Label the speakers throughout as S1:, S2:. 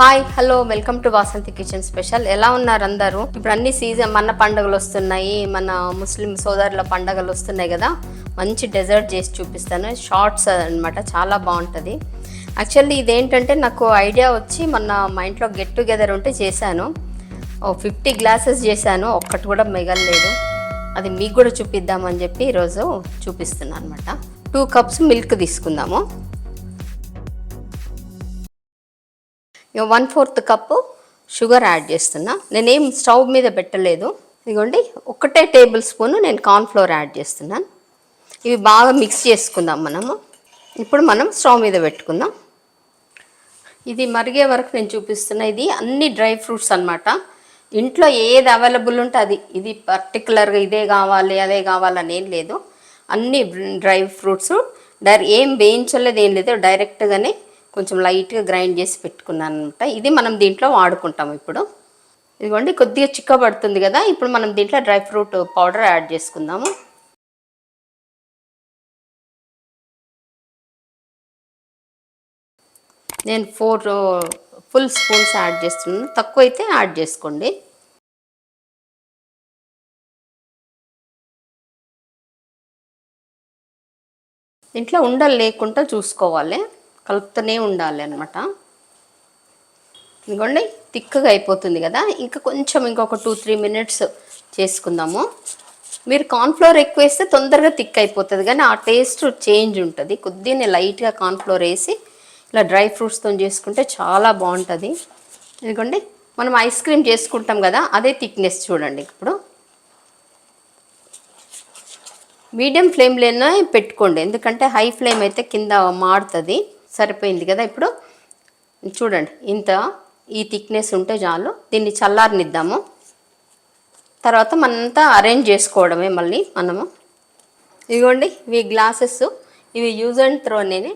S1: Hi hello welcome to Vasanthi kitchen special. ఎలా ఉన్నారు అందరూ? ఇప్పుడు అన్ని సీజన్ మన పండుగలు వస్తున్నాయి, మన ముస్లిం సోదరుల పండుగలు వస్తున్నాయి కదా. మంచి డెజర్ట్ చేసి చూపిస్తాను. షార్ట్స్ అనమాట, చాలా బాగుంటుంది. యాక్చువల్లీ ఇదేంటంటే నాకు ఐడియా వచ్చి మొన్న మా ఇంట్లో గెట్ టుగెదర్ ఉంటే చేశాను. 50 గ్లాసెస్ చేశాను, ఒక్కటి కూడా మిగలలేదు. అది మీకు కూడా చూపిద్దామని చెప్పి ఈరోజు చూపిస్తున్నాను అనమాట. 2 కప్స్ మిల్క్ తీసుకుందాము. 1/4 కప్పు షుగర్ యాడ్ చేస్తున్నా. నేనేం స్టవ్ మీద పెట్టలేదు. ఇదిగోండి, 1 టేబుల్ స్పూన్ నేను కార్న్ఫ్లోర్ యాడ్ చేస్తున్నాను. ఇవి బాగా మిక్స్ చేసుకుందాం మనము. ఇప్పుడు మనం స్టవ్ మీద పెట్టుకుందాం. ఇది మరిగే వరకు నేను చూపిస్తున్నా. ఇది అన్ని డ్రై ఫ్రూట్స్ అనమాట. ఇంట్లో ఏది అవైలబుల్ ఉంటే అది, ఇది పర్టికులర్గా ఇదే కావాలి అదే కావాలని ఏం లేదు. అన్ని డ్రై ఫ్రూట్స్ ఏం వేయించలేదు, ఏం లేదు, డైరెక్ట్గానే కొంచెం లైట్గా గ్రైండ్ చేసి పెట్టుకున్నాను అనమాట. ఇది మనం దీంట్లో వాడుకుంటాం. ఇప్పుడు ఇదిగోండి, కొద్దిగా చిక్కబడుతుంది కదా. ఇప్పుడు మనం దీంట్లో డ్రై ఫ్రూట్ పౌడర్ యాడ్ చేసుకుందాము. నేను 4 ఫుల్ స్పూన్స్ యాడ్ చేస్తున్నాను. తక్కువ అయితే యాడ్ చేసుకోండి. దీంట్లో ఉండలు లేకుండా చూసుకోవాలి, కలుపుతూనే ఉండాలి అనమాట. ఇదిగోండి, థిక్గా అయిపోతుంది కదా. ఇంకా కొంచెం ఇంకొక 2-3 మినిట్స్ చేసుకుందాము. మీరు కార్న్ఫ్లోర్ ఎక్కువ వేస్తే తొందరగా థిక్ అయిపోతుంది, కానీ ఆ టేస్ట్ చేంజ్ ఉంటుంది. కొద్దిగా లైట్గా కార్న్ఫ్లోర్ వేసి ఇలా డ్రై ఫ్రూట్స్తో చేసుకుంటే చాలా బాగుంటుంది. ఇదిగోండి, మనం ఐస్ క్రీమ్ చేసుకుంటాం కదా, అదే థిక్నెస్ చూడండి. ఇప్పుడు మీడియం ఫ్లేమ్లోనే పెట్టుకోండి, ఎందుకంటే హై ఫ్లేమ్ అయితే కింద మాడుతుంది. సరిపోయింది కదా. ఇప్పుడు చూడండి, ఇంత ఈ థిక్నెస్ ఉంటే చాలు. దీన్ని చల్లారనిద్దాము. తర్వాత మనంతా అరేంజ్ చేసుకోవడమే మళ్ళీ మనము. ఇదిగోండి, ఇవి గ్లాసెస్. ఇవి యూజ్ అండ్ త్రో. నేను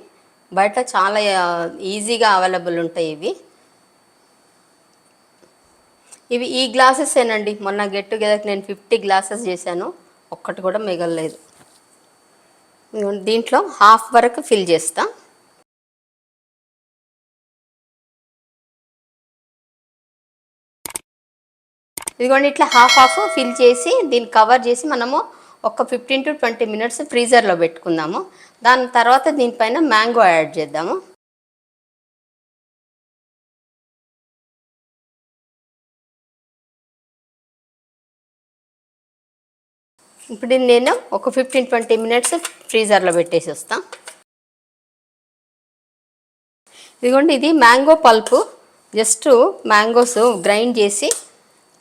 S1: బయట చాలా ఈజీగా అవైలబుల్ ఉంటాయి ఇవి ఈ గ్లాసెస్ ఏనండి. మొన్న గెట్ టుగెదర్కి నేను 50 గ్లాసెస్ చేశాను, ఒక్కటి కూడా మిగలలేదు. దీంట్లో హాఫ్ వరకు ఫిల్ చేస్తా. ఇదిగోండి, ఇట్లా హాఫ్ ఫిల్ చేసి దీన్ని కవర్ చేసి మనము ఒక 15-20 మినిట్స్ ఫ్రీజర్లో పెట్టుకుందాము. దాని తర్వాత దీనిపైన మ్యాంగో యాడ్ చేద్దాము. ఇప్పుడు నేను ఒక 15-20 మినిట్స్ ఫ్రీజర్లో పెట్టేసి వస్తాను. ఇదిగోండి, ఇది mango pulp. Just mangoes grind చేసి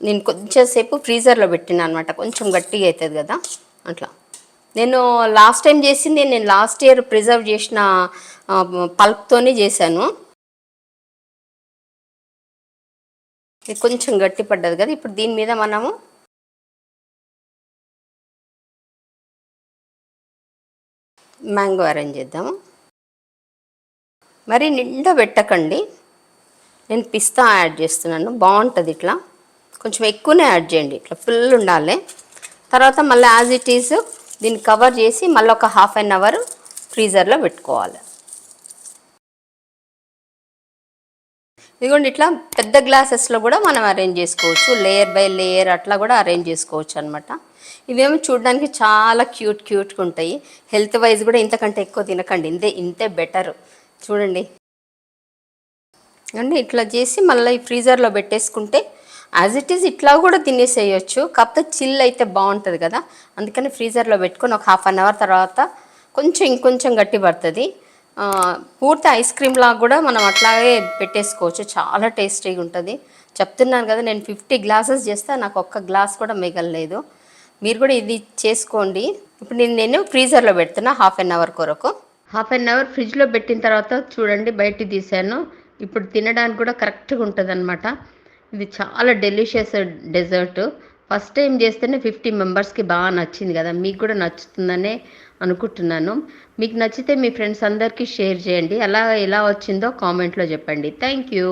S1: నేను కొంచెంసేపు ఫ్రీజర్లో పెట్టినా అనమాట. కొంచెం గట్టిగా అవుతుంది కదా అట్లా. నేను లాస్ట్ టైం చేసింది, నేను లాస్ట్ ఇయర్ ప్రిజర్వ్ చేసిన పల్ప్తోనే చేశాను. ఇది కొంచెం గట్టి పడ్డది కదా. ఇప్పుడు దీని మీద మనము మ్యాంగో అరేంజ్ చేద్దాము. మరి నిండా పెట్టకండి, నేను పిస్తా యాడ్ చేస్తున్నాను, బాగుంటుంది ఇట్లా. కొంచెం ఎక్కువనే యాడ్ చేయండి, ఇట్లా ఫుల్ ఉండాలి. తర్వాత మళ్ళీ యాజ్ ఇట్ ఈజ్ దీన్ని కవర్ చేసి మళ్ళీ ఒక హాఫ్ అన్ అవర్ ఫ్రీజర్లో పెట్టుకోవాలి. ఇదిగోండి, ఇట్లా పెద్ద గ్లాసెస్లో కూడా మనం అరేంజ్ చేసుకోవచ్చు, లేయర్ బై లేయర్ అట్లా కూడా అరేంజ్ చేసుకోవచ్చు అనమాట. ఇవేమో చూడడానికి చాలా క్యూట్గా ఉంటాయి. హెల్త్ వైజ్ కూడా ఇంతకంటే ఎక్కువ తినకండి, ఇంతే బెటర్. చూడండి అండి, ఇట్లా చేసి మళ్ళీ ఈ ఫ్రీజర్లో పెట్టేసుకుంటే యాజ్ ఇట్ ఈజ్ ఇట్లా కూడా తినేసేయచ్చు. కాకపోతే చిల్ అయితే బాగుంటుంది కదా, అందుకని ఫ్రీజర్లో పెట్టుకొని ఒక హాఫ్ అన్ అవర్ తర్వాత ఇంకొంచెం గట్టి పడుతుంది. పూర్తి ఐస్ క్రీమ్ లాగా కూడా మనం అట్లాగే పెట్టేసుకోవచ్చు, చాలా టేస్టీగా ఉంటుంది. చెప్తున్నాను కదా, నేను 50 గ్లాసెస్ చేస్తే నాకు ఒక్క గ్లాస్ కూడా మిగలలేదు. మీరు కూడా ఇది చేసుకోండి. ఇప్పుడు నేను ఫ్రీజర్లో పెడుతున్నా హాఫ్ అన్ అవర్ కొరకు. హాఫ్ అన్ అవర్ ఫ్రిడ్జ్లో పెట్టిన తర్వాత చూడండి, బయటికి తీసాను. ఇప్పుడు తినడానికి కూడా కరెక్ట్గా ఉంటుంది అనమాట. ఇది చాలా డెలిషియస్ డెజర్ట్. ఫస్ట్ టైం చేస్తేనే 50 మెంబర్స్కి బాగా నచ్చింది కదా, మీకు కూడా నచ్చుతుందనే అనుకుంటున్నాను. మీకు నచ్చితే మీ ఫ్రెండ్స్ అందరికీ షేర్ చేయండి. అలా ఎలా వచ్చిందో కామెంట్లో చెప్పండి. Thank you.